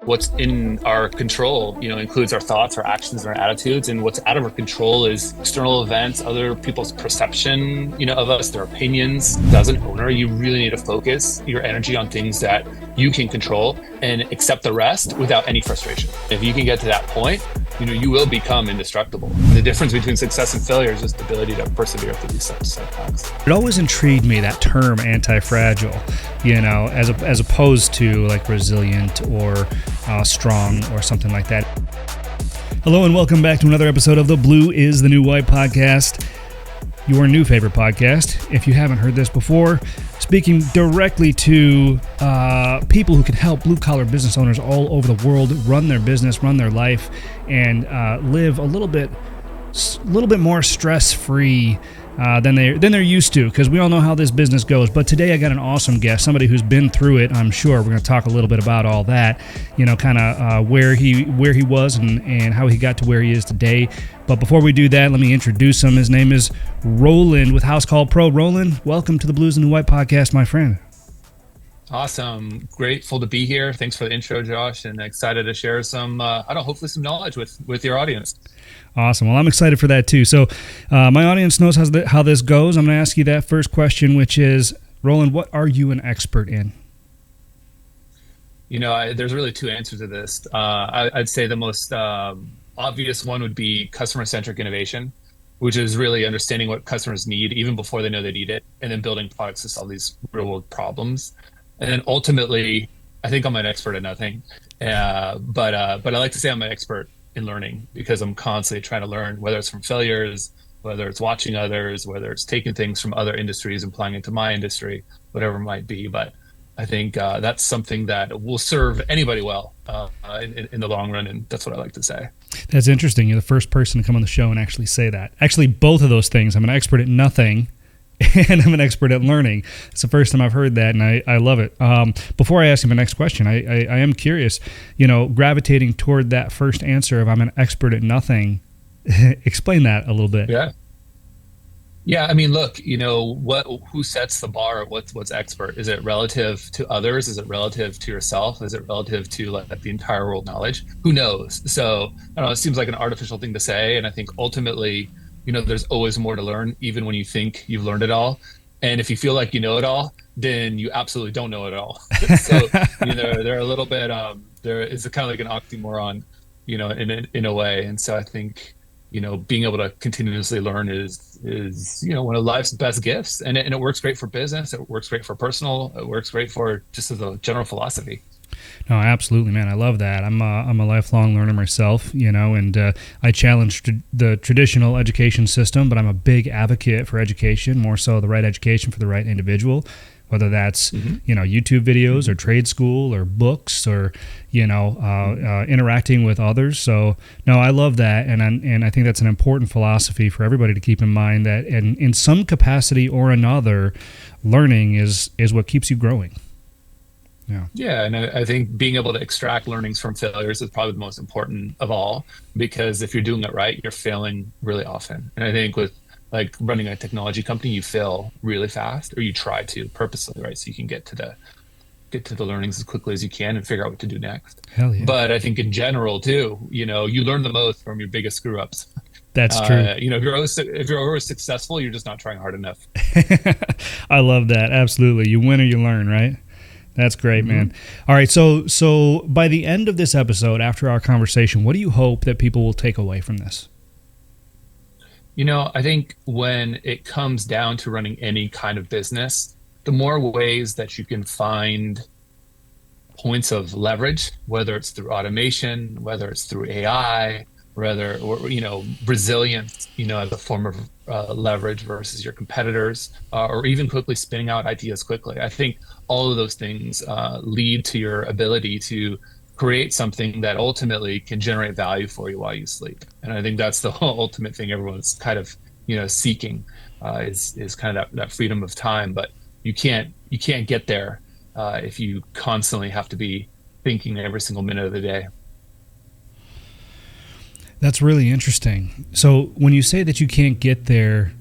What's in our control, includes our thoughts, our actions, and our attitudes. And what's out of our control is external events, other people's perception, of us, their opinions. As an owner, you really need to focus your energy on things that you can control and accept the rest without any frustration. If you can get to that point, you will become indestructible. The difference between success and failure is just the ability to persevere through these setbacks. It always intrigued me, that term anti-fragile, as opposed to like resilient or strong or something like that. Hello and welcome back to another episode of the Blue is the New White podcast, your new favorite podcast. If you haven't heard this before, speaking directly to people who can help blue-collar business owners all over the world run their business, run their life, and live a little bit more stress-free than they're used to, because we all know how this business goes. But today I got an awesome guest, somebody who's been through it. I'm sure we're going to talk a little bit about all that, where he was and how he got to where he is today. But before we do that, let me introduce him. His name is Roland with Housecall Pro. Roland, welcome to the Blues and the White podcast, my friend. Awesome. Grateful to be here. Thanks for the intro, Josh, and excited to share some, hopefully some knowledge with your audience. Awesome. Well, I'm excited for that too. So my audience knows how this goes. I'm going to ask you that first question, which is, Roland, what are you an expert in? There's really two answers to this. I'd say the most obvious one would be customer-centric innovation, which is really understanding what customers need even before they know they need it, and then building products to solve these real-world problems. And then ultimately, I think I'm an expert at nothing, but I like to say I'm an expert in learning, because I'm constantly trying to learn, whether it's from failures, whether it's watching others, whether it's taking things from other industries and applying it to my industry, whatever it might be. But I think that's something that will serve anybody well in the long run, and that's what I like to say. That's interesting. You're the first person to come on the show and actually say that. Actually, both of those things. I'm an expert at nothing, and I'm an expert at learning. It's the first time I've heard that, and I love it. Before I ask you my next question, I am curious, gravitating toward that first answer of I'm an expert at nothing. Explain that a little bit. Yeah. I mean, look, who sets the bar of what's expert? Is it relative to others? Is it relative to yourself? Is it relative to the entire world knowledge? Who knows? So I don't know, it seems like an artificial thing to say. And I think ultimately, there's always more to learn, even when you think you've learned it all. And if you feel like you know it all, then you absolutely don't know it all. So, they're a little bit, there is kind of like an oxymoron, in a way. And so I think, being able to continuously learn is one of life's best gifts. And it works great for business. It works great for personal. It works great for just as a general philosophy. No, absolutely, man. I love that. I'm a lifelong learner myself, and I challenge the traditional education system, but I'm a big advocate for education, more so the right education for the right individual, whether that's, YouTube videos or trade school or books or, interacting with others. So, no, I love that. And I think that's an important philosophy for everybody to keep in mind, that in some capacity or another, learning is what keeps you growing. Yeah, and I think being able to extract learnings from failures is probably the most important of all, because if you're doing it right, you're failing really often. And I think with running a technology company, you fail really fast, or you try to purposely, right? So you can get to the learnings as quickly as you can and figure out what to do next. Hell yeah. But I think in general too, you learn the most from your biggest screw ups. That's true. If you're always successful, you're just not trying hard enough. I love that. Absolutely. You win or you learn, right? That's great, man. All right, so by the end of this episode, after our conversation, what do you hope that people will take away from this? I think when it comes down to running any kind of business, the more ways that you can find points of leverage, whether it's through automation, whether it's through AI, resilience, as a form of leverage versus your competitors, or even quickly spinning out ideas quickly. I think all of those things lead to your ability to create something that ultimately can generate value for you while you sleep. And I think that's the whole ultimate thing everyone's kind of, seeking, is kind of that freedom of time. But you can't get there if you constantly have to be thinking every single minute of the day. That's really interesting. So when you say that you can't get there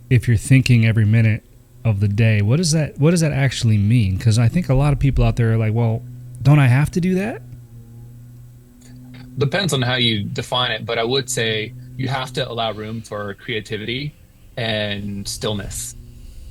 if you're thinking every minute of the day, what does that actually mean? Because I think a lot of people out there are like, well, don't I have to do that? Depends on how you define it, but I would say you have to allow room for creativity and stillness.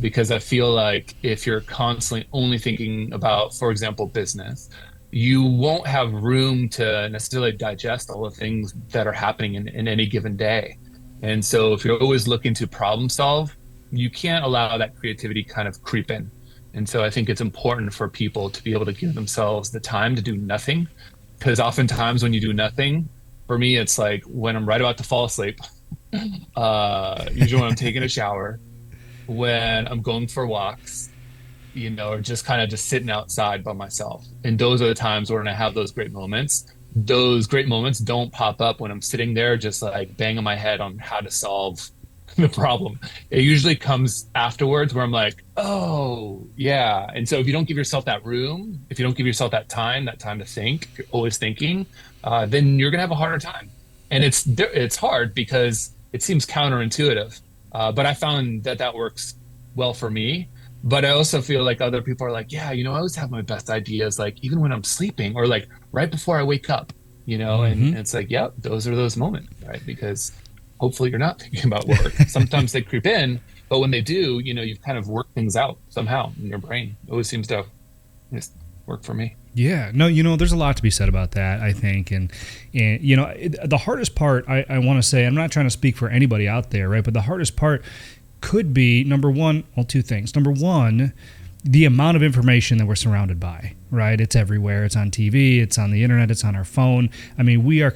Because I feel like if you're constantly only thinking about, for example, business, you won't have room to necessarily digest all the things that are happening in any given day. And so if you're always looking to problem solve, you can't allow that creativity kind of creep in. And so I think it's important for people to be able to give themselves the time to do nothing. Because oftentimes when you do nothing, for me, it's like when I'm right about to fall asleep, usually when I'm taking a shower, when I'm going for walks, or just kind of just sitting outside by myself. And those are the times when I have those great moments. Those great moments don't pop up when I'm sitting there just like banging my head on how to solve the problem. It usually comes afterwards where I'm like, oh, yeah. And so if you don't give yourself that room, if you don't give yourself that time to think, if you're always thinking, then you're going to have a harder time. And it's hard because it seems counterintuitive. But I found that that works well for me. But I also feel like other people are like, yeah, I always have my best ideas, like even when I'm sleeping or like right before I wake up, and Hmm. it's like, yeah, those are those moments, right? Because hopefully you're not thinking about work. Sometimes they creep in, but when they do, you've kind of worked things out somehow in your brain. It always seems to just work for me. Yeah, no, there's a lot to be said about that, I think, and the hardest part, I want to say, I'm not trying to speak for anybody out there, right? But the hardest part could be number one, well, two things. Number one, the amount of information that we're surrounded by, right? It's everywhere. It's on TV. It's on the internet. It's on our phone. I mean, we are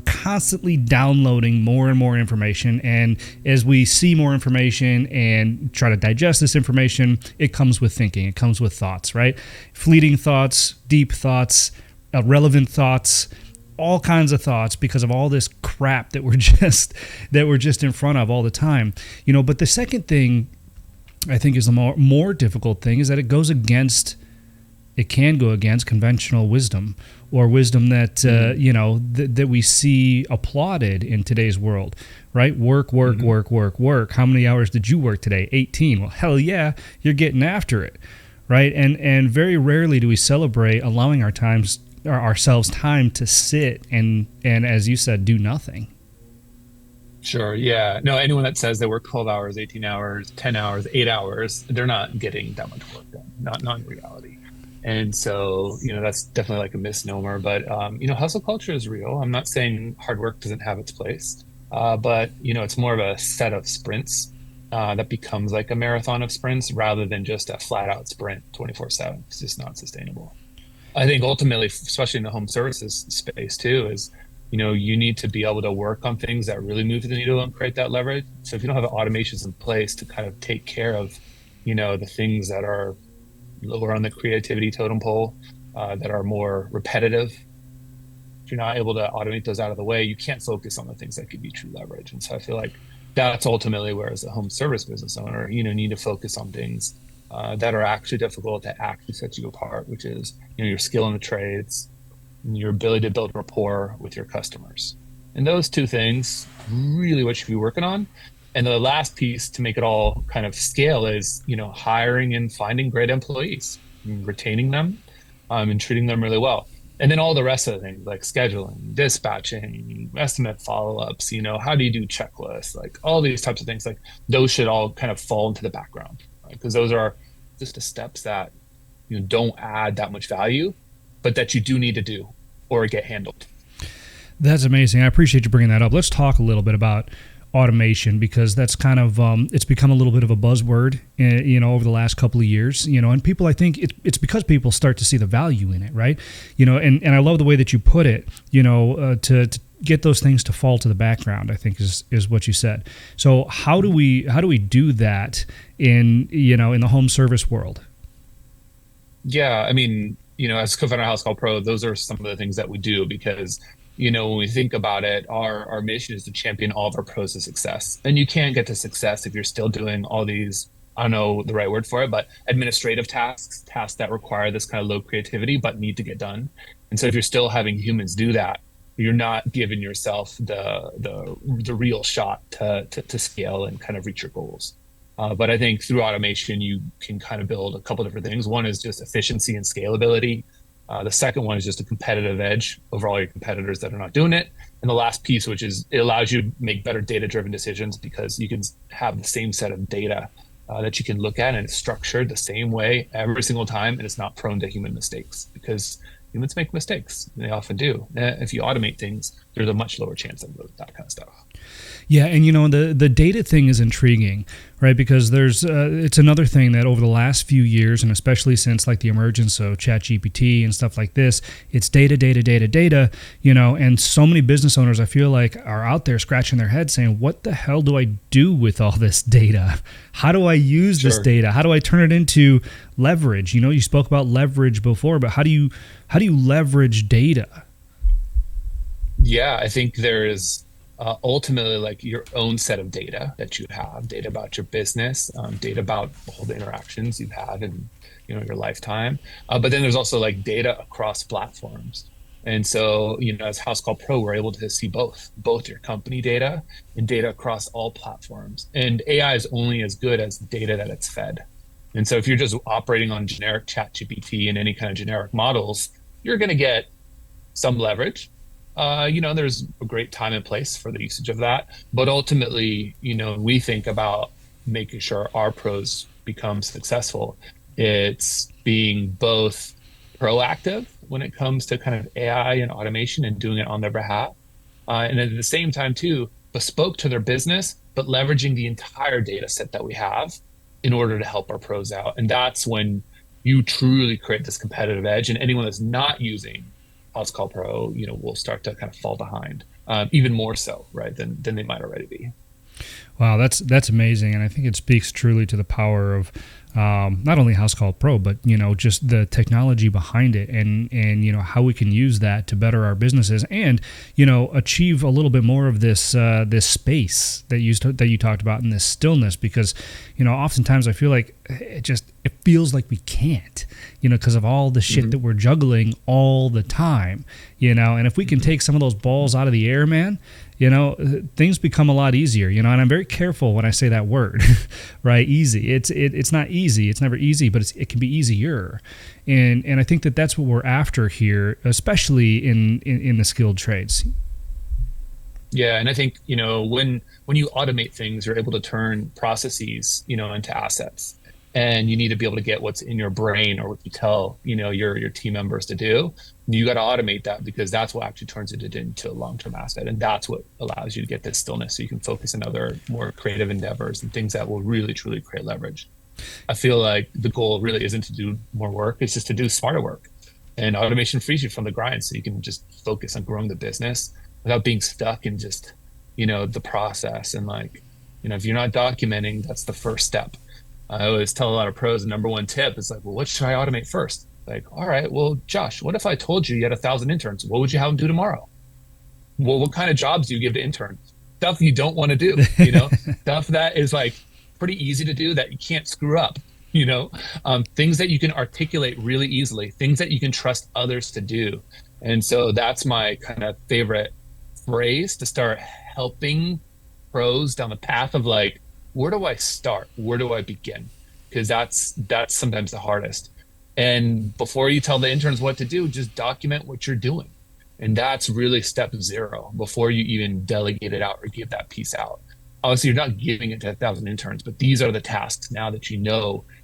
constantly downloading more and more information, and as we see more information and try to digest this information, it comes with thinking. It comes with thoughts, right? Fleeting thoughts, deep thoughts, relevant thoughts, all kinds of thoughts because of all this crap that we're just in front of all the time. But the second thing I think is the more difficult thing is that it can go against conventional wisdom or wisdom that that we see applauded in today's world, right? Work, work, Hmm. work, work, work. How many hours did you work today? 18. Well, hell yeah, you're getting after it, right? And very rarely do we celebrate allowing ourselves time to sit and as you said, do nothing. Sure. Yeah. No, anyone that says they work 12 hours, 18 hours, 10 hours, 8 hours, they're not getting that much work done. Not in reality. And so, that's definitely like a misnomer. But, hustle culture is real. I'm not saying hard work doesn't have its place, but, it's more of a set of sprints that becomes like a marathon of sprints rather than just a flat out sprint 24/7. It's just not sustainable. I think ultimately, especially in the home services space too, is you need to be able to work on things that really move the needle and create that leverage. So if you don't have the automations in place to kind of take care of, the things that are lower on the creativity totem pole, that are more repetitive, if you're not able to automate those out of the way, you can't focus on the things that give you true leverage. And so I feel like that's ultimately where, as a home service business owner, need to focus on things that are actually difficult to actually set you apart, which is your skill in the trades, and your ability to build rapport with your customers. And those two things really what you should be working on. And the last piece to make it all kind of scale is, hiring and finding great employees, and retaining them, and treating them really well. And then all the rest of the things like scheduling, dispatching, estimate follow-ups, how do you do checklists, like all these types of things, like those should all kind of fall into the background, right? Because those are just the steps that don't add that much value, but that you do need to do or get handled. That's amazing. I appreciate you bringing that up. Let's talk a little bit about automation because that's kind of it's become a little bit of a buzzword, over the last couple of years. And people, I think it's because people start to see the value in it, right? And I love the way that you put it. To get those things to fall to the background, I think is what you said. So how do we do that in the home service world? Yeah, I mean, as co-founder of Housecall Pro, those are some of the things that we do because, when we think about it, our mission is to champion all of our pros to success. And you can't get to success if you're still doing all these, I don't know the right word for it, but administrative tasks that require this kind of low creativity but need to get done. And so if you're still having humans do that, you're not giving yourself the real shot to scale and kind of reach your goals. But I think through automation, you can kind of build a couple different things. One is just efficiency and scalability. The second one is just a competitive edge over all your competitors that are not doing it. And the last piece, which is it allows you to make better data-driven decisions because you can have the same set of data that you can look at, and it's structured the same way every single time, and it's not prone to human mistakes because humans make mistakes. They often do. If you automate things, there's a much lower chance of that kind of stuff. Yeah, and the data thing is intriguing, right? Because there's it's another thing that over the last few years, and especially since like the emergence of ChatGPT and stuff like this, it's data, data, data, data. And so many business owners I feel like are out there scratching their head saying, "What the hell do I do with all this data? How do I use this data? How do I turn it into leverage?" You spoke about leverage before, but how do you leverage data? Yeah, I think there is ultimately like your own set of data that you have, data about your business, data about all the interactions you've had in your lifetime. But then there's also like data across platforms. And so, as Housecall Pro, we're able to see both your company data and data across all platforms. And AI is only as good as the data that it's fed. And so if you're just operating on generic ChatGPT and any kind of generic models, you're going to get some leverage. There's a great time and place for the usage of that. But ultimately, when we think about making sure our pros become successful, it's being both proactive when it comes to kind of AI and automation and doing it on their behalf. And at the same time, too, bespoke to their business, but leveraging the entire data set that we have in order to help our pros out. And that's when you truly create this competitive edge. And anyone that's not using Housecall Pro, will start to kind of fall behind, even more so, right, than they might already be. Wow, that's amazing, and I think it speaks truly to the power of not only Housecall Pro, but just the technology behind it, and how we can use that to better our businesses, and achieve a little bit more of this this space that you talked about, and this stillness, because oftentimes I feel like it feels like we can't, because of all the shit that we're juggling all the time, and if we can take some of those balls out of the air, man, things become a lot easier, and I'm very careful when I say that word, right? Easy. It's not easy. It's never easy, but it can be easier. And I think that's what we're after here, especially in the skilled trades. Yeah. And I think, when you automate things, you're able to turn processes, into assets. And you need to be able to get what's in your brain or what you tell, your team members to do. You got to automate that because that's what actually turns it into a long-term asset. And that's what allows you to get this stillness so you can focus on other more creative endeavors and things that will really, truly create leverage. I feel like the goal really isn't to do more work. It's just to do smarter work. And automation frees you from the grind so you can just focus on growing the business without being stuck in just, the process. And if you're not documenting, that's the first step. I always tell a lot of pros the number one tip is like, well, what should I automate first? Like, all right, well, Josh, what if I told you you had 1,000 interns? What would you have them do tomorrow? Well, what kind of jobs do you give to interns? Stuff you don't want to do, stuff that is like pretty easy to do that you can't screw up, things that you can articulate really easily, things that you can trust others to do. And so that's my kind of favorite phrase to start helping pros down the path of like, where do I start? Where do I begin? Because that's sometimes the hardest. And before you tell the interns what to do, just document what you're doing. And that's really step zero before you even delegate it out or give that piece out. Obviously, you're not giving it to 1,000 interns, but these are the tasks now that you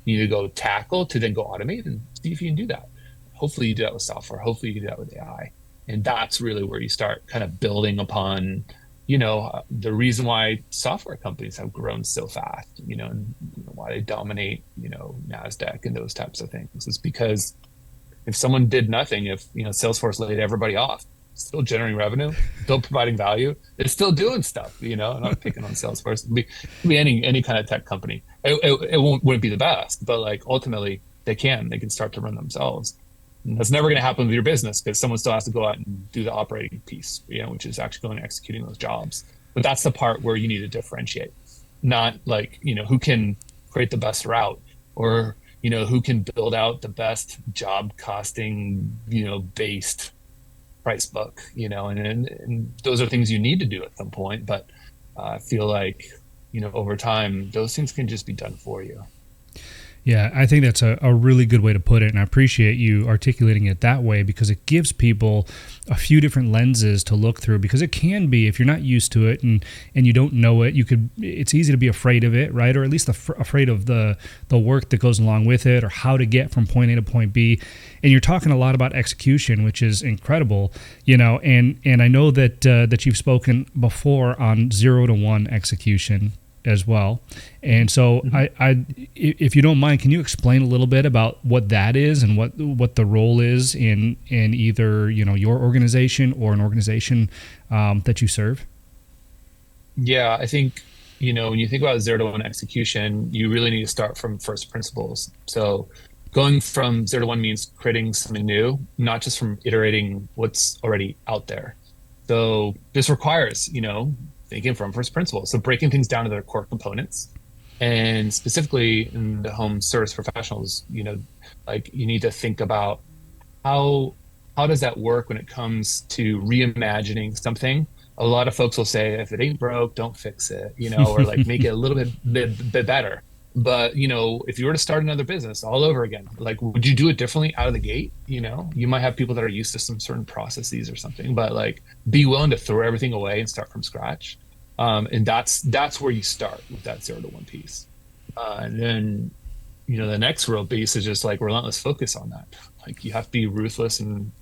need to go tackle to then go automate and see if you can do that. Hopefully you do that with software. Hopefully you do that with AI. And that's really where you start kind of building upon the reason why software companies have grown so fast, and why they dominate, NASDAQ and those types of things is because if someone did nothing, if, Salesforce laid everybody off, still generating revenue, still providing value, it's still doing stuff, I'm not picking on Salesforce. It could be any kind of tech company. It wouldn't be the best, but like ultimately they can start to run themselves. That's never going to happen with your business because someone still has to go out and do the operating piece, which is actually going and executing those jobs. But that's the part where you need to differentiate, not like, who can create the best route or, who can build out the best job costing, based price book, and those are things you need to do at some point. But I feel like, over time, those things can just be done for you. Yeah, I think that's a really good way to put it. And I appreciate you articulating it that way because it gives people a few different lenses to look through because it can be, if you're not used to it and you don't know it, it's easy to be afraid of it, right? Or at least afraid of the work that goes along with it or how to get from point A to point B. And you're talking a lot about execution, which is incredible, and I know that you've spoken before on 0 to 1 execution as well. And so if you don't mind, can you explain a little bit about what that is and what the role is in either, your organization or an organization that you serve? Yeah, I think, when you think about 0 to 1 execution, you really need to start from first principles. So going from 0 to 1 means creating something new, not just from iterating what's already out there. So this requires, thinking from first principles. So breaking things down to their core components. And specifically in the home service professionals, like you need to think about how how does that work when it comes to reimagining something? A lot of folks will say, if it ain't broke, don't fix it, or like make it a little bit better. But if you were to start another business all over again, like would you do it differently out of the gate? You might have people that are used to some certain processes or something, but like be willing to throw everything away and start from scratch. And that's where you start with that 0 to 1 piece. And then the next real piece is just like relentless focus on that. Like you have to be ruthless in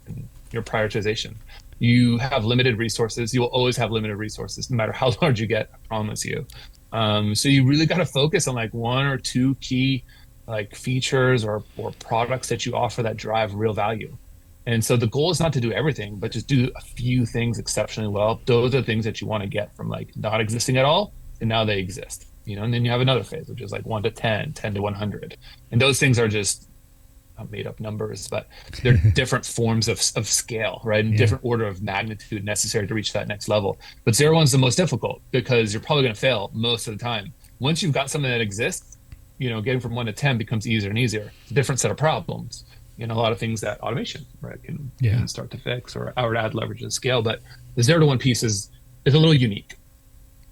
your prioritization. You have limited resources. You will always have limited resources, no matter how large you get, I promise you. So you really got to focus on like one or two key like features or products that you offer that drive real value. And so the goal is not to do everything, but just do a few things exceptionally well. Those are the things that you want to get from like not existing at all, and now they exist. And then you have another phase, which is like 1 to 10, 10 to 100. And those things are just made up numbers, but they're different forms of scale, right? And different order of magnitude necessary to reach that next level. But 0 to 1's the most difficult because you're probably going to fail most of the time. Once you've got something that exists, getting from 1 to 10 becomes easier and easier. It's a different set of problems. A lot of things that automation, right, can start to fix or add leverage and scale. But the 0 to 1 piece is a little unique.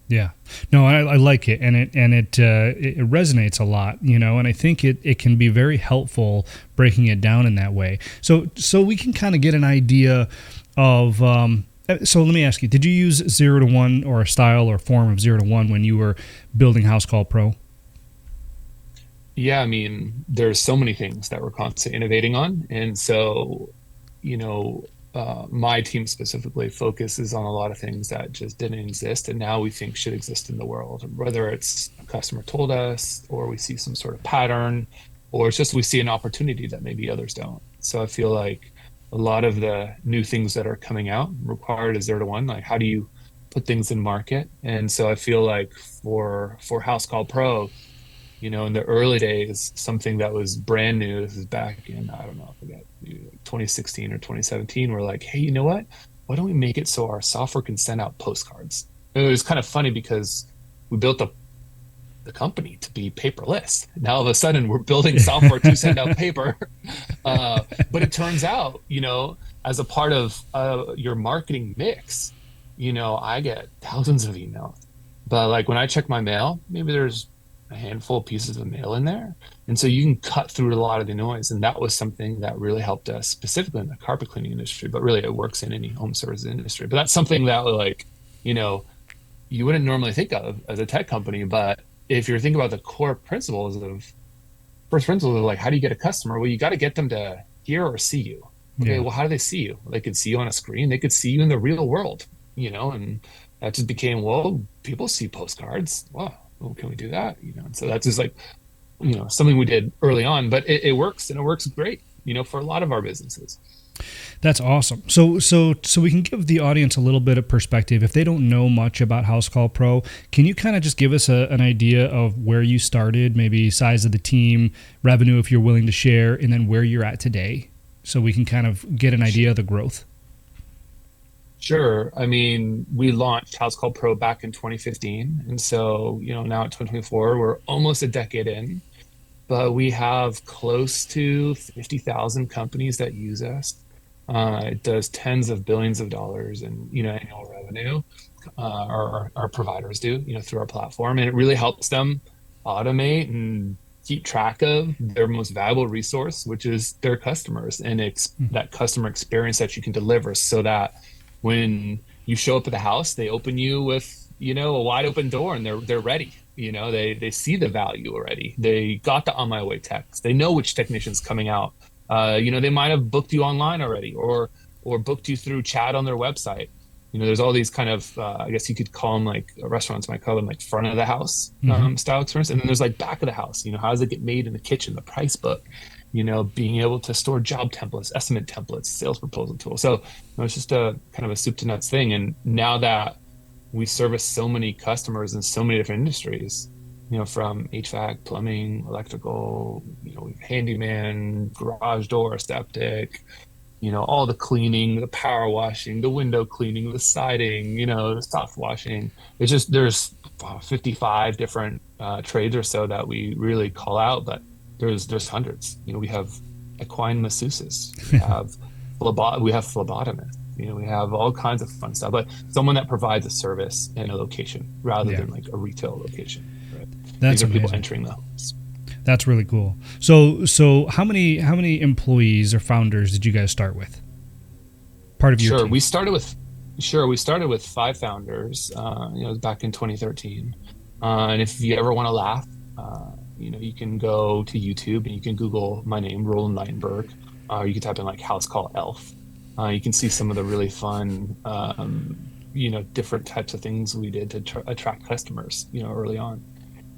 Yeah, no, I like it, and it resonates a lot, and I think it can be very helpful breaking it down in that way. So we can kind of get an idea of. So let me ask you: did you use 0 to 1 or a style or form of 0 to 1 when you were building Housecall Pro? Yeah, I mean, there's so many things that we're constantly innovating on, and so my team specifically focuses on a lot of things that just didn't exist and now we think should exist in the world, whether it's a customer told us or we see some sort of pattern or it's just we see an opportunity that maybe others don't. So I feel like a lot of the new things that are coming out required a 0 to 1, like how do you put things in market? And so I feel like for Housecall Pro, in the early days, something that was brand new, this is back in, I don't know, I forget, 2016 or 2017, we're like, hey, you know what? Why don't we make it so our software can send out postcards? And it was kind of funny because we built the company to be paperless. Now all of a sudden we're building software to send out paper. But it turns out, as a part of your marketing mix, I get thousands of emails. But like when I check my mail, maybe there's a handful of pieces of mail in there. And so you can cut through a lot of the noise. And that was something that really helped us specifically in the carpet cleaning industry, but really it works in any home services industry. But that's something that like, you wouldn't normally think of as a tech company. But if you're thinking about the core principles of like, how do you get a customer? Well, you got to get them to hear or see you. Okay. Well, how do they see you? They could see you on a screen. They could see you in the real world, and that just became, well, people see postcards. Wow. Well, can we do that? And so that's just like, something we did early on, but it works and it works great, for a lot of our businesses. That's awesome. So we can give the audience a little bit of perspective. If they don't know much about Housecall Pro, can you kind of just give us an idea of where you started, maybe size of the team, revenue, if you're willing to share, and then where you're at today, so we can kind of get an idea of the growth? Sure. I mean, we launched Housecall Pro back in 2015. And so, now at 2024, we're almost a decade in, but we have close to 50,000 companies that use us. It does tens of billions of dollars in, annual revenue, our providers do, through our platform. And it really helps them automate and keep track of their most valuable resource, which is their customers and that customer experience that you can deliver so that when you show up at the house, they open you with, a wide open door and they're ready. They see the value already. They got the on my way text. They know which technician's coming out. They might have booked you online already or booked you through chat on their website. There's all these kind of, I guess you could call them like restaurants might call them like front of the house style experience. And then there's like back of the house, how does it get made in the kitchen, the price book, being able to store job templates, estimate templates, sales proposal tool. So it's just a kind of a soup to nuts thing. And now that we service so many customers in so many different industries, from HVAC, plumbing, electrical, handyman, garage door, septic, all the cleaning, the power washing, the window cleaning, the siding, the soft washing. There's 55 different trades or so that we really call out, but there's hundreds. We have equine masseuses, we have phlebotomists, we have all kinds of fun stuff, but someone that provides a service in a location rather than like a retail location. Right? That's These are amazing. people entering the homes. That's really cool. So how many employees or founders did you guys start with? Part of your team? We started with 5 founders. It was back in 2013. And if you ever want to laugh, you can go to YouTube and you can Google my name, Roland Ligtenberg, or you can type in like Housecall Elf. You can see some of the really fun, different types of things we did to attract customers, early on.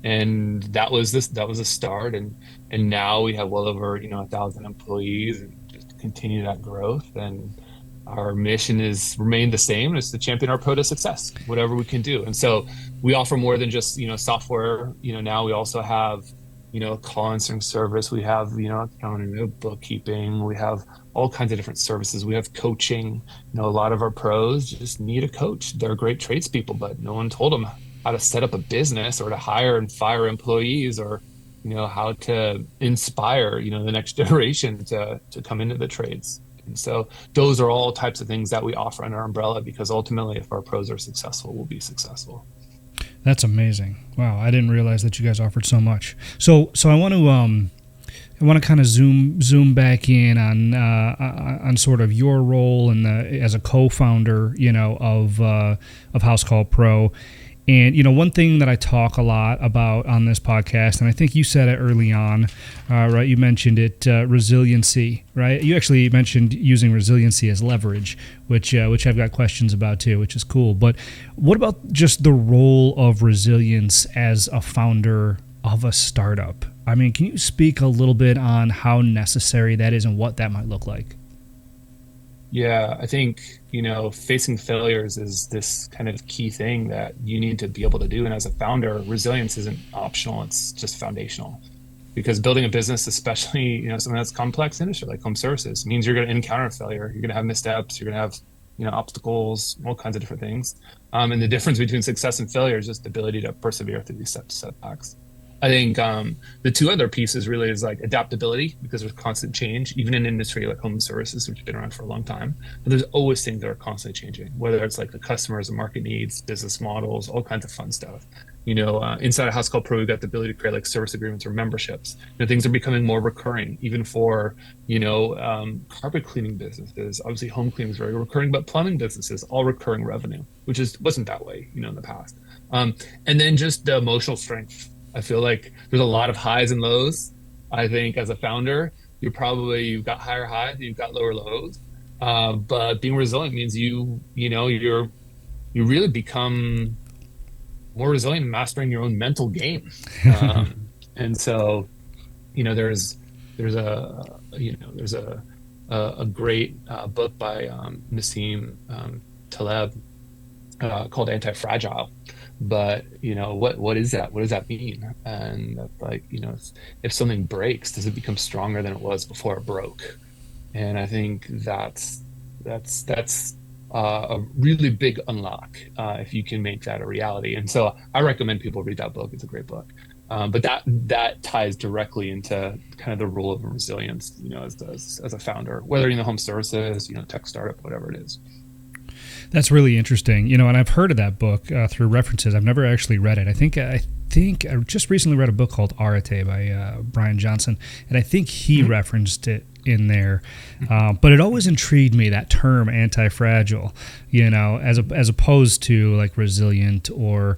And that was a start. And now we have well over, 1,000 employees and just continue that growth. And our mission is remained the same. It's to champion our pro to success, whatever we can do. And so we offer more than just, software. Now we also have, a call answering service. We have, accounting, bookkeeping. We have all kinds of different services. We have coaching. A lot of our pros just need a coach. They're great tradespeople, but no one told them how to set up a business or to hire and fire employees or, how to inspire, the next generation to come into the trades. And so those are all types of things that we offer under our umbrella, because ultimately if our pros are successful, we'll be successful. That's amazing. Wow. I didn't realize that you guys offered so much. So I want to kind of zoom back in on sort of your role as a co-founder, of Housecall Pro. And, one thing that I talk a lot about on this podcast, and I think you said it early on, right? You mentioned it, resiliency, right? You actually mentioned using resiliency as leverage, which I've got questions about too, which is cool. But what about just the role of resilience as a founder of a startup? I mean, can you speak a little bit on how necessary that is and what that might look like? Yeah, I think, facing failures is this kind of key thing that you need to be able to do. And as a founder, resilience isn't optional, it's just foundational. Because building a business, especially, something that's complex industry like home services, means you're going to encounter failure. You're going to have missteps, you're going to have, obstacles, all kinds of different things. And the difference between success and failure is just the ability to persevere through these setbacks. I think the two other pieces really is like adaptability, because there's constant change, even in an industry like home services, which has been around for a long time. But there's always things that are constantly changing, whether it's like the customers, the market needs, business models, all kinds of fun stuff. Inside a Housecall Pro, we've got the ability to create like service agreements or memberships. Things are becoming more recurring, even for, carpet cleaning businesses. Obviously, home cleaning is very recurring, but plumbing businesses, all recurring revenue, which wasn't that way, in the past. And then just the emotional strength. I feel like there's a lot of highs and lows. I think as a founder, you've got higher highs, you've got lower lows. But being resilient means you really become more resilient in mastering your own mental game. And so, there's a great book by Nassim Taleb called Anti-Fragile. But what is that? What does that mean? And that's like, if something breaks, does it become stronger than it was before it broke? And I think that's a really big unlock if you can make that a reality. And so I recommend people read that book. It's a great book. But that ties directly into kind of the role of resilience, as a founder, whether you're in the home services, tech startup, whatever it is. That's really interesting, and I've heard of that book through references. I've never actually read it. I think think I just recently read a book called Arete by Brian Johnson, and I think he referenced it in there. But it always intrigued me, that term anti-fragile, as opposed to like resilient or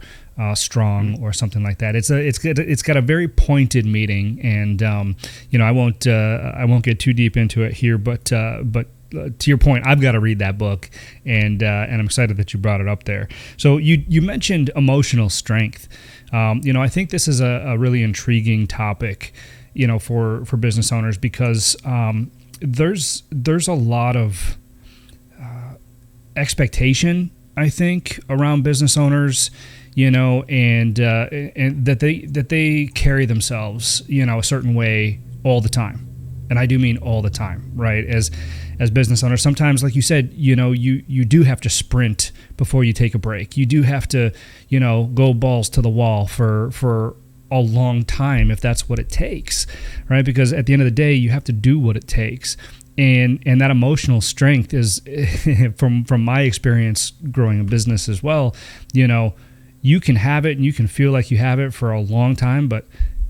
strong or something like that. It's got a very pointed meaning, and I won't get too deep into it here, but to your point, I've got to read that book, and I'm excited that you brought it up there. So you mentioned emotional strength. I think this is a really intriguing topic, for business owners, because there's a lot of expectation, I think, around business owners, and that they carry themselves, a certain way all the time. And I do mean all the time, right? As business owners, sometimes, like you said, you do have to sprint before you take a break. You do have to, go balls to the wall for a long time if that's what it takes, right? Because at the end of the day, you have to do what it takes. And that emotional strength is, from my experience growing a business as well, you can have it and you can feel like you have it for a long time, but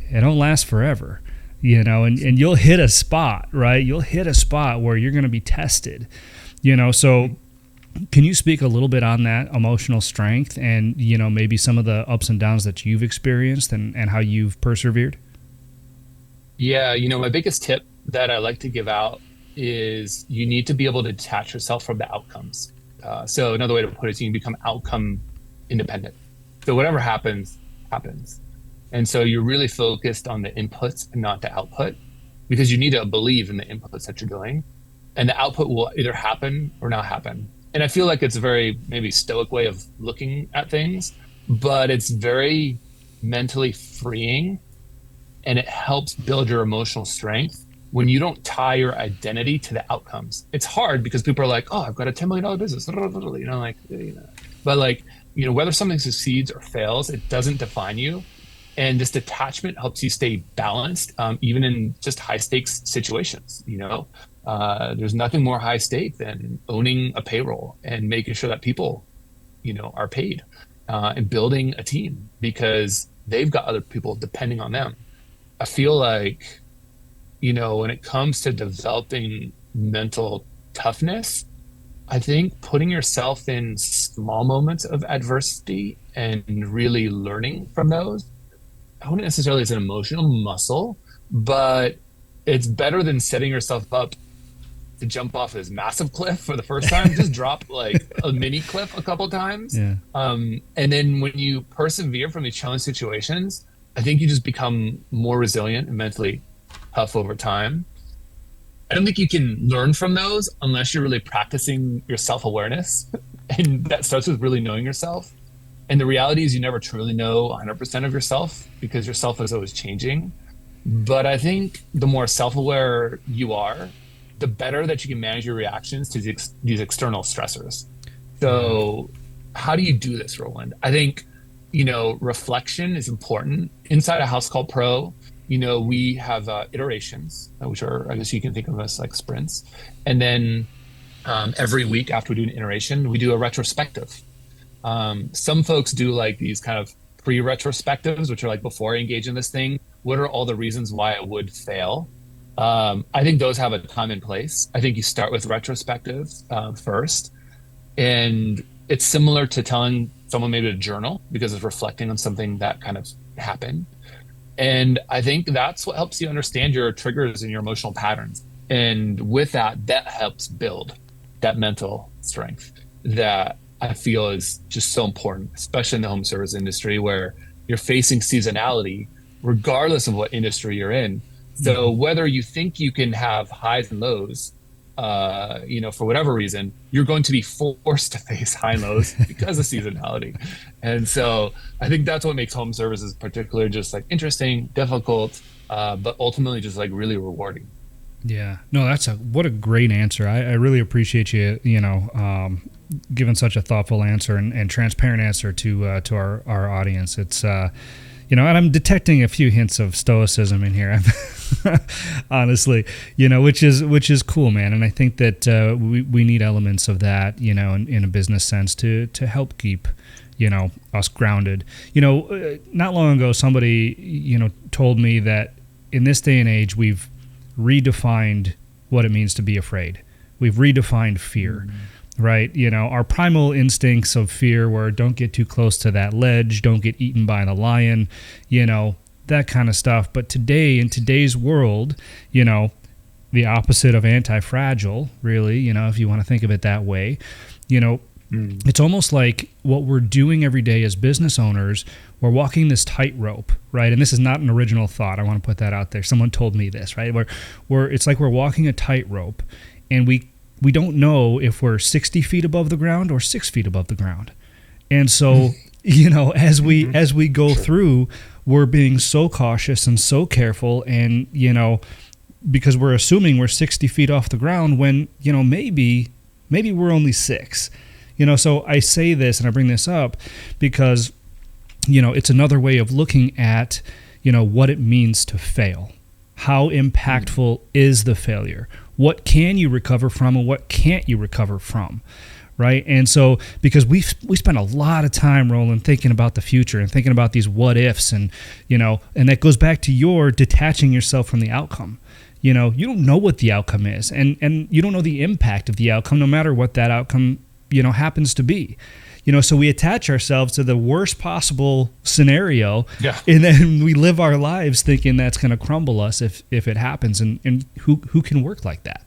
it don't last forever. And you'll hit a spot, right? You'll hit a spot where you're going to be tested, so can you speak a little bit on that emotional strength and, maybe some of the ups and downs that you've experienced and how you've persevered? Yeah. My biggest tip that I like to give out is you need to be able to detach yourself from the outcomes. So another way to put it is you can become outcome independent. So whatever happens, happens. And so you're really focused on the inputs and not the output, because you need to believe in the inputs that you're doing, and the output will either happen or not happen. And I feel like it's a very maybe stoic way of looking at things, but it's very mentally freeing, and it helps build your emotional strength when you don't tie your identity to the outcomes. It's hard because people are like, oh, I've got a $10 million business, but whether something succeeds or fails, it doesn't define you. And this detachment helps you stay balanced, even in just high stakes situations. There's nothing more high stake than owning a payroll and making sure that people, are paid, and building a team because they've got other people depending on them. I feel like, when it comes to developing mental toughness, I think putting yourself in small moments of adversity and really learning from those, I wouldn't necessarily as an emotional muscle, but it's better than setting yourself up to jump off this massive cliff for the first time. Just drop like a mini cliff a couple times. Yeah. And then when you persevere from these challenging situations, I think you just become more resilient and mentally tough over time. I don't think you can learn from those unless you're really practicing your self-awareness. And that starts with really knowing yourself. And the reality is you never truly know 100% of yourself because yourself is always changing. But I think the more self-aware you are, the better that you can manage your reactions to these external stressors. So how do you do this, Roland? I think, reflection is important. Inside of Housecall Pro, we have iterations, which are, I guess you can think of as like sprints. And then every week after we do an iteration, we do a retrospective. Some folks do like these kind of pre-retrospectives, which are like, before I engage in this thing, what are all the reasons why it would fail? I think those have a time and place. I think you start with retrospectives first. And it's similar to telling someone maybe to journal because it's reflecting on something that kind of happened. And I think that's what helps you understand your triggers and your emotional patterns. And with that helps build that mental strength that I feel is just so important, especially in the home service industry where you're facing seasonality, regardless of what industry you're in. So whether you think you can have highs and lows, for whatever reason, you're going to be forced to face high and lows because of seasonality. And so I think that's what makes home services particularly just like interesting, difficult, but ultimately just like really rewarding. Yeah, no, what a great answer. I really appreciate you, giving such a thoughtful answer and transparent answer to our audience. It's, and I'm detecting a few hints of stoicism in here. Honestly, which is cool, man. And I think that we need elements of that, in a business sense to help keep us grounded. Not long ago, somebody told me that in this day and age, we've redefined what it means to be afraid. We've redefined fear. Right? Our primal instincts of fear were don't get too close to that ledge, don't get eaten by the lion, that kind of stuff. But today, in today's world, the opposite of anti-fragile, really, if you want to think of it that way, it's almost like what we're doing every day as business owners, we're walking this tightrope, right? And this is not an original thought. I want to put that out there. Someone told me this, right? It's like we're walking a tightrope, and we don't know if we're 60 feet above the ground or 6 feet above the ground. And so, as we go through, we're being so cautious and so careful, and, because we're assuming we're 60 feet off the ground when, maybe we're only 6. So I say this and I bring this up because, it's another way of looking at, what it means to fail. How impactful is the failure? What can you recover from and what can't you recover from, right? And so, because we spend a lot of time, Roland, thinking about the future and thinking about these what ifs, and and that goes back to your detaching yourself from the outcome. You don't know what the outcome is, and you don't know the impact of the outcome, no matter what that outcome happens to be. So we attach ourselves to the worst possible scenario, and then we live our lives thinking that's going to crumble us if it happens. And who can work like that?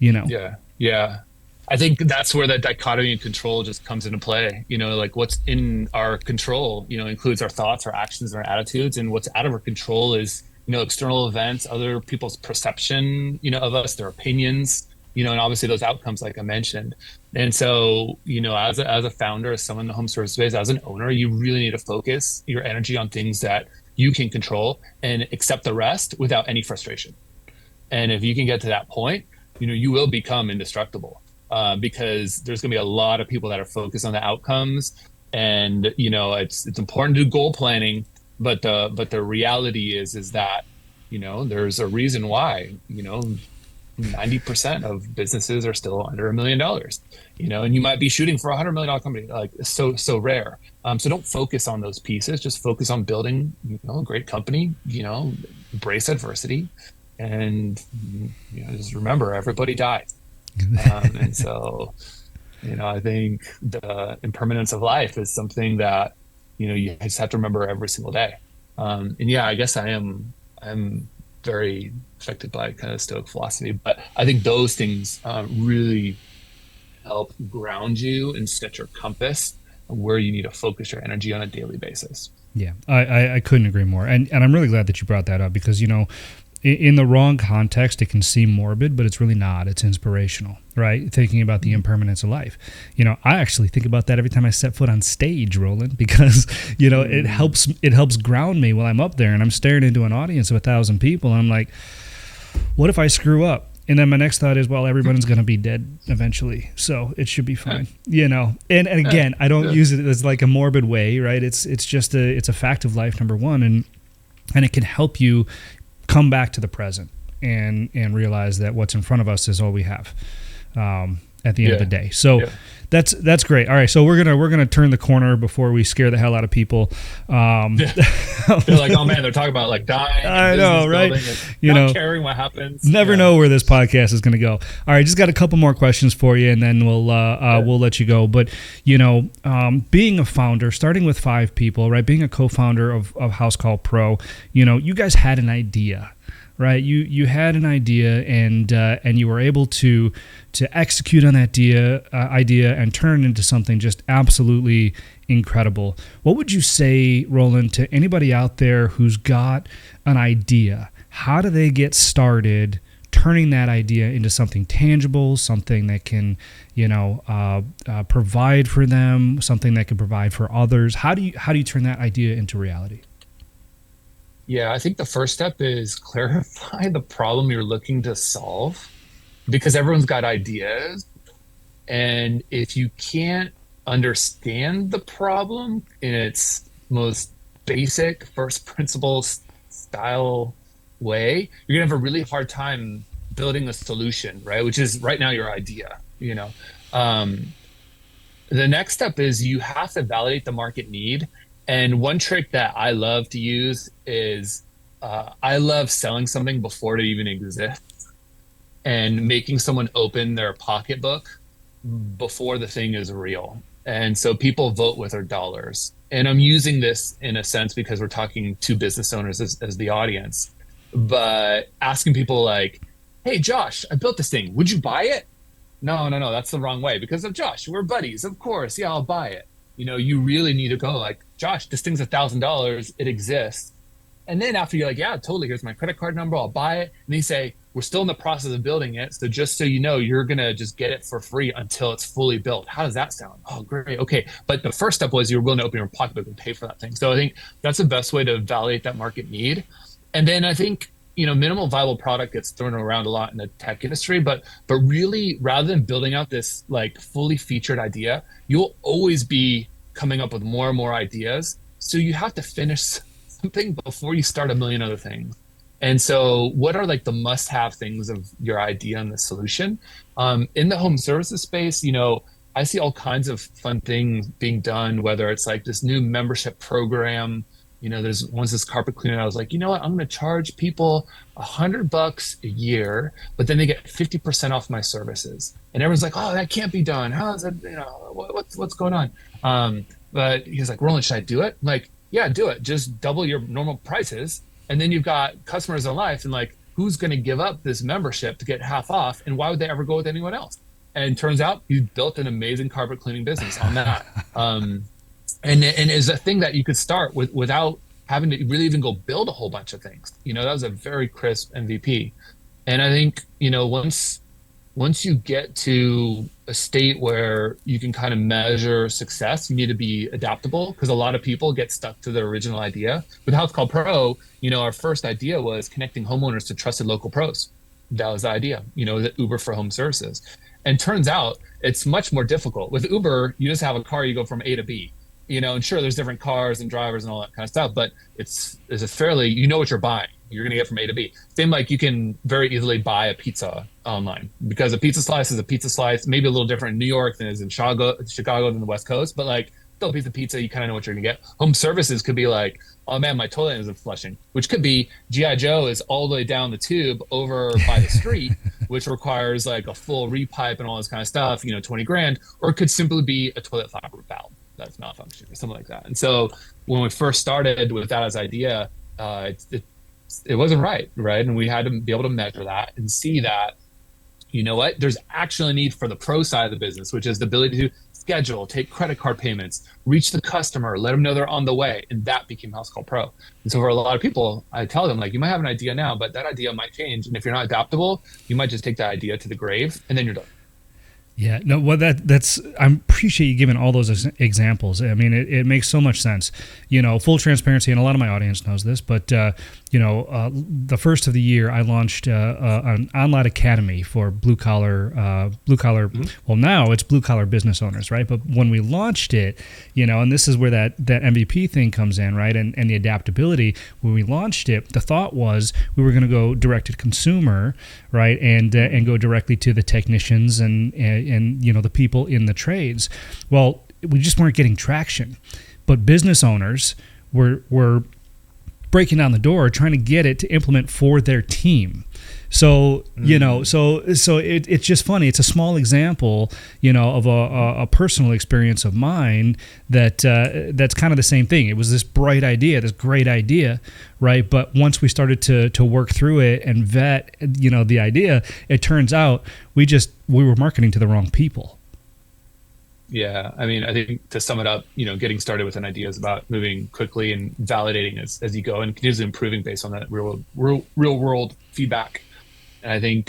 Yeah. I think that's where that dichotomy and control just comes into play. Like what's in our control, includes our thoughts, our actions, and our attitudes. And what's out of our control is, external events, other people's perception, of us, their opinions, and obviously those outcomes, like I mentioned. And so, as a founder, as someone in the home service space, as an owner, you really need to focus your energy on things that you can control and accept the rest without any frustration. And if you can get to that point, you will become indestructible, because there's going to be a lot of people that are focused on the outcomes. And, it's important to do goal planning, but the reality is that, there's a reason why, 90% of businesses are still under $1 million, and you might be shooting for $100 million company, like so rare. So don't focus on those pieces. Just focus on building, a great company, embrace adversity, and, just remember everybody dies. And so, I think the impermanence of life is something that, you just have to remember every single day. And yeah, I guess I'm very affected by kind of Stoic philosophy, but I think those things really help ground you and set your compass where you need to focus your energy on a daily basis. Yeah, I couldn't agree more. And I'm really glad that you brought that up, because, in the wrong context, it can seem morbid, but it's really not. It's inspirational, right? Thinking about the impermanence of life. I actually think about that every time I set foot on stage, Roland, because, it helps ground me while I'm up there and I'm staring into an audience of 1,000 people. And I'm like, what if I screw up? And then my next thought is, well, everyone's going to be dead eventually, so it should be fine, And again, I don't use it as like a morbid way, right? It's just it's a fact of life, number one, and it can help you come back to the present and realize that what's in front of us is all we have at the end of the day. So that's great. All right, so we're gonna turn the corner before we scare the hell out of people. They're like, oh man, they're talking about like dying. I know, right? Not caring what happens. Never know where this podcast is gonna go. All right, just got a couple more questions for you, and then we'll let you go. But being a founder, starting with 5 people, right? Being a co-founder of Housecall Pro, you guys had an idea. Right, you had an idea, and you were able to execute on that idea and turn it into something just absolutely incredible. What would you say, Roland, to anybody out there who's got an idea? How do they get started turning that idea into something tangible, something that can provide for them, something that can provide for others? How do you turn that idea into reality? Yeah, I think the first step is clarify the problem you're looking to solve, because everyone's got ideas. And if you can't understand the problem in its most basic first principles style way, you're gonna have a really hard time building a solution, right? Which is right now your idea, you know. Um, the next step is you have to validate the market need. And one trick that I love to use is I love selling something before it even exists and making someone open their pocketbook before the thing is real. And so people vote with their dollars. And I'm using this in a sense because we're talking to business owners as the audience, but asking people like, hey, Josh, I built this thing. Would you buy it? No, no, no, that's the wrong way because of Josh. We're buddies. Of course. Yeah, I'll buy it. You know, you really need to go like, Josh, this thing's $1,000. It exists. And then after you're like, yeah, totally. Here's my credit card number. I'll buy it. And they say, we're still in the process of building it. So just so you know, you're going to just get it for free until it's fully built. How does that sound? Oh, great. Okay. But the first step was you're willing to open your pocketbook and pay for that thing. So I think that's the best way to validate that market need. And then I think, you know, minimal viable product gets thrown around a lot in the tech industry, but really rather than building out this like fully featured idea, you'll always be coming up with more and more ideas. So you have to finish something before you start a million other things. And so what are like the must-have things of your idea and the solution? In the home services space, you know, I see all kinds of fun things being done, whether it's like this new membership program. You know, there's once this carpet cleaner, I was like, you know what, I'm going to charge people $100 a year, but then they get 50% off my services. And everyone's like, oh, that can't be done. How is it? You know, what's going on? But he's like, Roland, should I do it? I'm like, yeah, do it. Just double your normal prices. And then you've got customers in life and like, who's going to give up this membership to get half off? And why would they ever go with anyone else? And it turns out you built an amazing carpet cleaning business on that. And is a thing that you could start with without having to really even go build a whole bunch of things. You know, that was a very crisp MVP. And I think, you know, once you get to a state where you can kind of measure success, you need to be adaptable because a lot of people get stuck to their original idea. With Housecall Pro, you know, our first idea was connecting homeowners to trusted local pros. That was the idea, you know, the Uber for home services. And turns out it's much more difficult. With Uber, you just have a car, you go from A to B. You know, and sure, there's different cars and drivers and all that kind of stuff, but it's a fairly, you know what you're buying. You're going to get from A to B. Same like you can very easily buy a pizza online because a pizza slice is a pizza slice, maybe a little different in New York than it is in Chicago than the West Coast, but like still a piece of pizza, you kind of know what you're going to get. Home services could be like, oh man, my toilet isn't flushing, which could be G.I. Joe is all the way down the tube over by the street, which requires like a full repipe and all this kind of stuff, you know, 20 grand, or it could simply be a toilet flapper valve that's not functioning or something like that. And so when we first started with that as idea, it wasn't right. And we had to be able to measure that and see that, you know what, there's actually a need for the pro side of the business, which is the ability to schedule, take credit card payments, reach the customer, let them know they're on the way. And that became Housecall Pro. And so for a lot of people, I tell them like, you might have an idea now, but that idea might change. And if you're not adaptable, you might just take that idea to the grave and then you're done. Yeah, no, well, that's I appreciate you giving all those examples. I mean, it makes so much sense. You know, full transparency, and a lot of my audience knows this, but the first of the year, I launched an online academy for blue collar. Mm-hmm. Well, now it's blue collar business owners, right? But when we launched it, you know, and this is where that MVP thing comes in, right? And the adaptability. When we launched it, the thought was we were going to go direct to consumer, right, and go directly to the technicians and you know, the people in the trades. Well, we just weren't getting traction, but business owners were breaking down the door trying to get it to implement for their team. So, you know, so it's just funny. It's a small example, you know, of a personal experience of mine that's kind of the same thing. It was this bright idea, this great idea, right? But once we started to work through it and vet, you know, the idea, it turns out we were marketing to the wrong people. Yeah, I mean, I think to sum it up, you know, getting started with an idea is about moving quickly and validating as you go and continuously improving based on that real world feedback. And I think,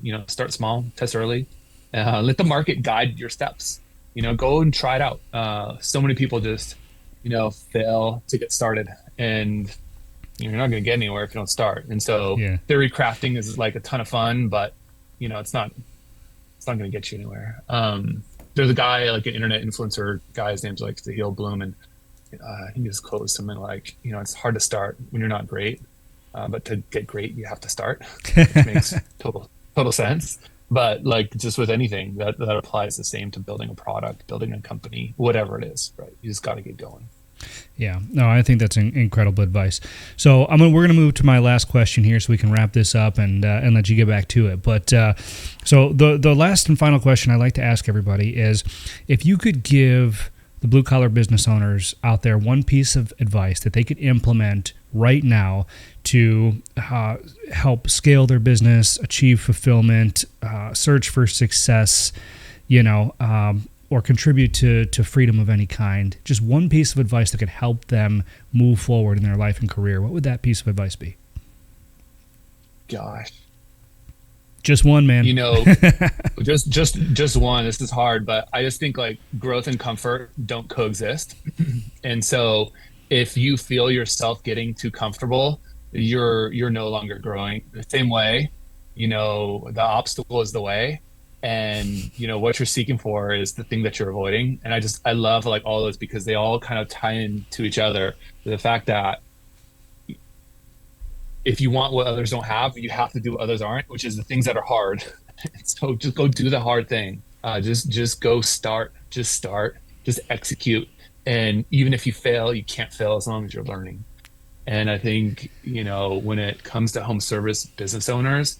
you know, start small, test early, let the market guide your steps, you know, go and try it out. So many people just, you know, fail to get started and you're not going to get anywhere if you don't start. And so theory crafting is like a ton of fun, but you know, it's not going to get you anywhere. There's a guy, like an internet influencer guy, his name's like Zahil Bloom. And I think his quote was something like, you know, it's hard to start when you're not great. but to get great, you have to start, which makes total sense. But like just with anything, that applies the same to building a product, building a company, whatever it is, right? You just got to get going. Yeah, no, I think that's incredible advice. So we're going to move to my last question here, so we can wrap this up and let you get back to it. But so the last and final question I like to ask everybody is, if you could give the blue collar business owners out there one piece of advice that they could implement right now to help scale their business, achieve fulfillment, search for success, or contribute to freedom of any kind, just one piece of advice that could help them move forward in their life and career, what would that piece of advice be? Gosh. Just one, man. just one. This is hard, but I just think like growth and comfort don't coexist. And so if you feel yourself getting too comfortable, you're no longer growing. The same way, the obstacle is the way. And what you're seeking for is the thing that you're avoiding. And I love like all those, because they all kind of tie into each other. The fact that if you want what others don't have, you have to do what others aren't, which is the things that are hard. So just go do the hard thing. Just go start, just execute. And even if you fail, you can't fail as long as you're learning. And I think, when it comes to home service business owners,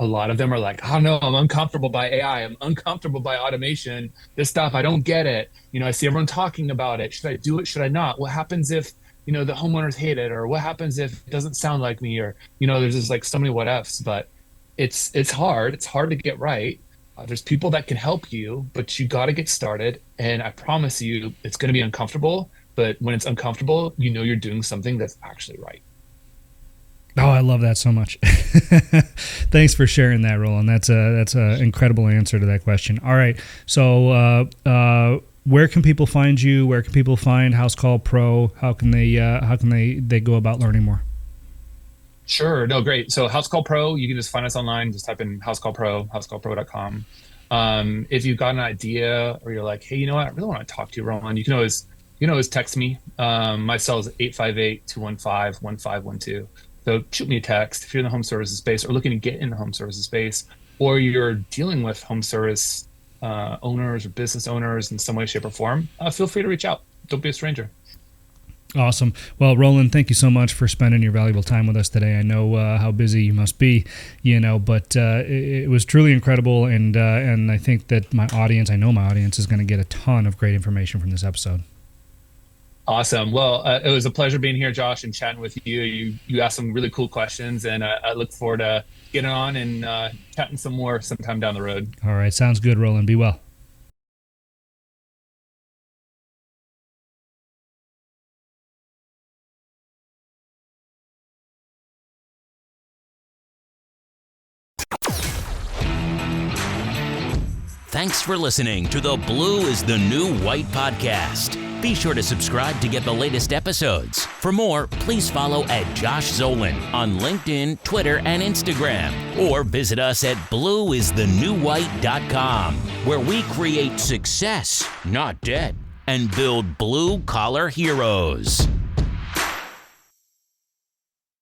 a lot of them are like, oh no, I'm uncomfortable by AI. I'm uncomfortable by automation. This stuff, I don't get it. I see everyone talking about it. Should I do it? Should I not? What happens if, the homeowners hate it? Or what happens if it doesn't sound like me? Or, there's just like so many what ifs, but it's hard. It's hard to get right. There's people that can help you, but you got to get started. And I promise you, it's going to be uncomfortable. But when it's uncomfortable, you're doing something that's actually right. Oh, I love that so much. Thanks for sharing that, Roland. That's a incredible answer to that question. All right. So where can people find you? Where can people find Housecall Pro? How can they go about learning more? Sure. No, great. So Housecall Pro, you can just find us online. Just type in Housecall Pro, housecallpro.com. If you've got an idea or you're like, hey, you know what? I really want to talk to you, Roland, you can always text me. My cell is 858-215-1512. So shoot me a text if you're in the home services space or looking to get in the home services space, or you're dealing with home service owners or business owners in some way, shape, or form. Feel free to reach out. Don't be a stranger. Awesome. Well, Roland, thank you so much for spending your valuable time with us today. I know how busy you must be, but it was truly incredible, and I think that my audience is going to get a ton of great information from this episode. Awesome. Well, it was a pleasure being here, Josh, and chatting with you. You asked some really cool questions, and I look forward to getting on and chatting some more sometime down the road. All right. Sounds good, Roland. Be well. Thanks for listening to the Blue is the New White podcast. Be sure to subscribe to get the latest episodes. For more, please follow at Josh Zolan on LinkedIn, Twitter, and Instagram. Or visit us at blueisthenewwhite.com, where we create success, not debt, and build blue-collar heroes.